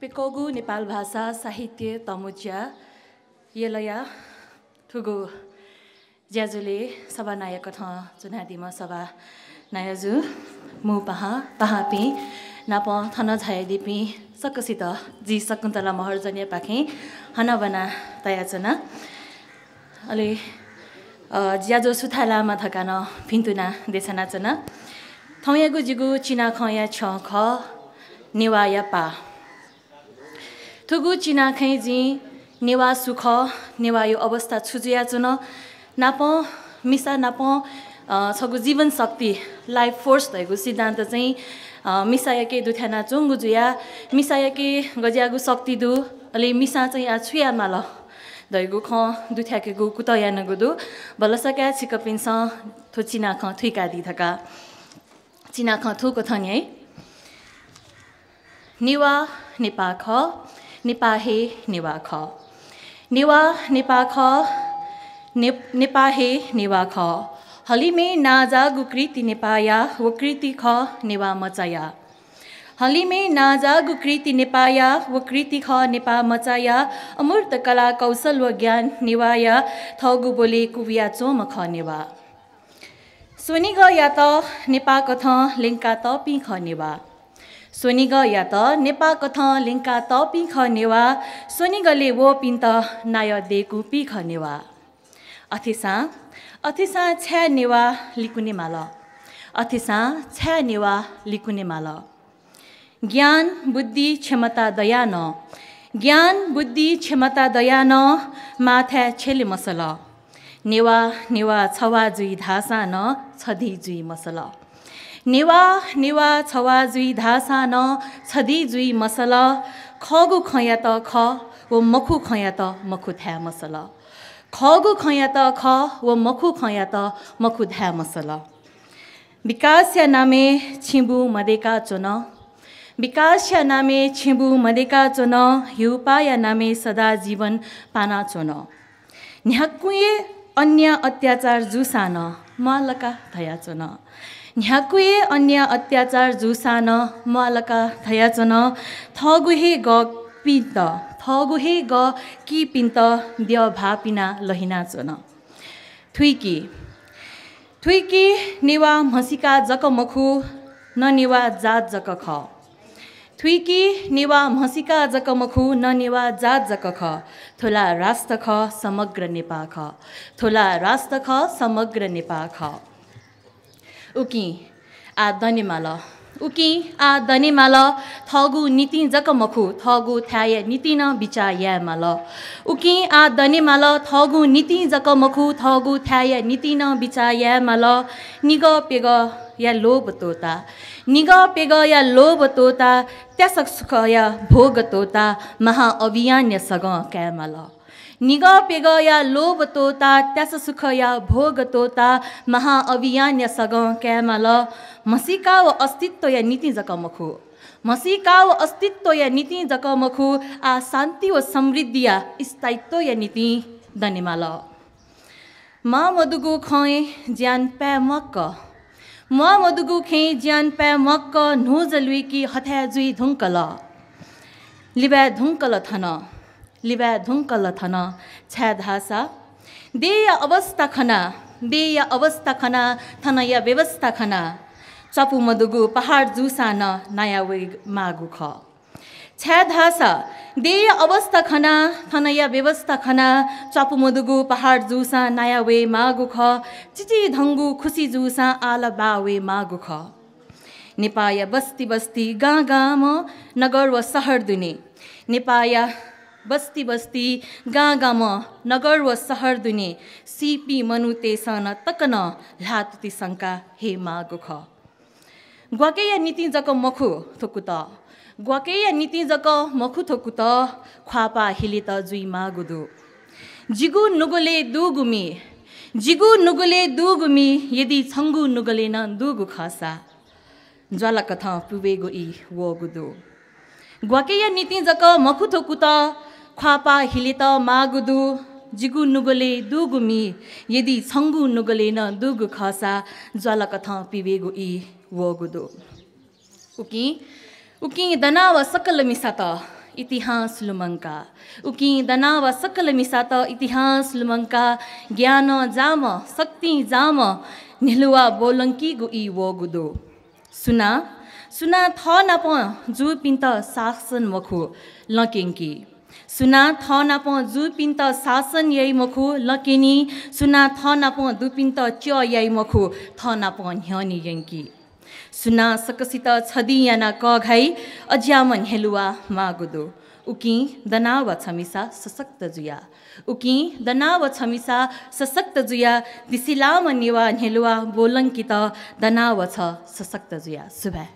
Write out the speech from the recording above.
पेकोगु नेपाल भाषा साहित्य तमुच्या येलया ठुगु ज्याजुले सभा नायक थ चुनादीमा सभा नायजु मु पहापी नाप थन झायदिपी सकसित जी शकुन्तला महर्जन्य पाखे हना बना तयाचना अले ज्याजो सुथालामा थकान फिन्तुना देशनाचना थौयागु जिगु चिना खया छ ख निवाया पा थुगु चिना खै जी नेवा सुख नेवायो अवस्था छुजिया चुन नाप मिसा नाप छगु जीवन शक्ति लाइफ फोर्स भएको सिद्धान्त चाहिँ मिसायके दुथ्याना चुङ्गु जुया मिसायके गज्यागु शक्ति दु अले मिसा चाहिँ आ छुया माल दैगु ख दुथ्याकेगु कुतया नगुदु बलसका छिकपिन्स थु चिना ख थुइका दिथका चिना ख थुको थन्यै निवा नेपा ख नेपा हे नेवा ख नेवा नेपा ख नेपा हे नेवा ख हलिमे नाजागु कृति नेपाया वो कृति ख नेवा मचाया हलिमे नाजागु कृति नेपाया वो कृति ख नेपा मचाया अमूर्त कला कौशल व ज्ञान नेवाया थगु बोले कुविया चोम ख नेवा सोनिग या त नेपा कथ लिङ्का त पि ख नेवा सोनिग या त नेपा कथ लिङ्का त पि ख नेवा सोनिगले वो पिन्त नाय देकु पि ख नेवा अथिसा छ्या नेवा लिकुने माल अथिसा छ्या नेवा लिकुने माल ज्ञान बुद्धि क्षमता दया न ज्ञान बुद्धि क्षमता दया न माथ्या छेले मसल नेवा नेवा छवा जुई धासा न छदी जुई मसल नेवा नेवा छवा जुई धासा न छदी जुई मसल खगु खया त ख वो मखु खया त मखु थ्या मसल खगु खया त ख वो मखु खया त मखु थ्या मसल विकासया नामे छिबु मदेका चोन विकासया नामे छिबु मदेका चोन युपाया नामे सदा जीवन पाना चोन न्याकुए अन्य अत्याचार जुसान मालका थया चोन न्याकुए अन्य अत्याचार जुसान मालका थया चोन थगुहे ग पिन्त थगुहे ग कि पिन्त द्य भापिना लहिना चोन थुइकी थुइकी नेवा मसिका जक मखु न नेवा जात जक ख थुइकी नेवा मसिका जक मखु न नेवा जात जक ख थोला राष्ट्र ख समग्र नेपा ख थोला राष्ट्र ख समग्र नेपा ख उकी आ दनेमाल उकी आ दनेमाल थगु नीति जक मखु थगु थ्याय नीति न बिचाया माल उकी आ दनेमाल थगु नीति जक मखु थगु थ्याय नीति न बिचाया माल निग पेग या लोभ तोता निग पेग या लोभ तोता त्यसक सुख या भोग तोता महाअभियान सग क्यामल निग पेग या लोभ तोता त्यास सुख या भोग तोता महाअभियान सग क्यामल मसिका व अस्तित्व या नीति जक मखु मसिका व अस्तित्व या नीति जक मखु आ शान्ति व समृद्धि या स्थायित्व या नीति दनेमाल मा मधुगु खै ज्यान प्या मक्क म मधुगु खे ज्यान प्या मक्क नोजलुई कि हथ्या जुई धुङ्कल लिब्या धुङ्कल थन लिब्या धुङ्कल थन छ्या धासा देय अवस्था खना थन या व्यवस्था खना चपु मधुगु पहाड जुसान नयाँ वे मागु ख छ्या धासा देय अवस्था खना थन या व्यवस्था खना चपु मधुगु पहाड जुसा नयाँ वे मागु ख चिची धङ्गु खुसी जुसा आला बावे मागु ख नेपाया बस्ती बस्ती गाँ गाँम नगर व सहर दुने नेपाया बस्ती बस्ती गाँ गाँम नगर व सहर दुने सिपी मनुते सन तकन लातुति शङ्का हे मागु ख ग्वाकेया नीति जक मखु थोकु त ग्वाकेया नीति जक मखु थोकु त ख्वापा हिले त जुई मागुदु जिगु नुगुले दुगुमी यदि छङ्गु नुगले न दुगु खसा ज्वाला कथ पुबेगु इ वगुदु ग्वाकेया नीति जक मखु थोकु त ख्वापा हिले त मागुदु जिगु नुगले दुगुमी यदि छङ्गु नुगले न दुगु खसा ज्वाला कथ पिबेगु इ वगुदु उकी दना व सकल मिसा त इतिहास लुमङ्का उकि दनाव सकल मिसात इतिहास लुमङ्का ज्ञान जाम शक्ति जाम नेलुवा बोलङ्की गुई वो गुदो सुना सुना थ नाप जु पिन्त शासन मखु लकेङ्की सुना थ नाप जु पिन्त शासन यही मखु लकेनी सुना थ नाप दु पिन्त च्य यही मखु थ नाप न्ह्यनी यङ्की सुना सकसित छदी याना क घाइ अज्यामन हेलुवा मागुदो उकि दनाव छमिसा सशक्त जुया उकि दनाव छमिसा सशक्त जुया दिसिलाम नेवा हेलुवा बोलङ्की त दनाव छ सशक्त जुया सुभा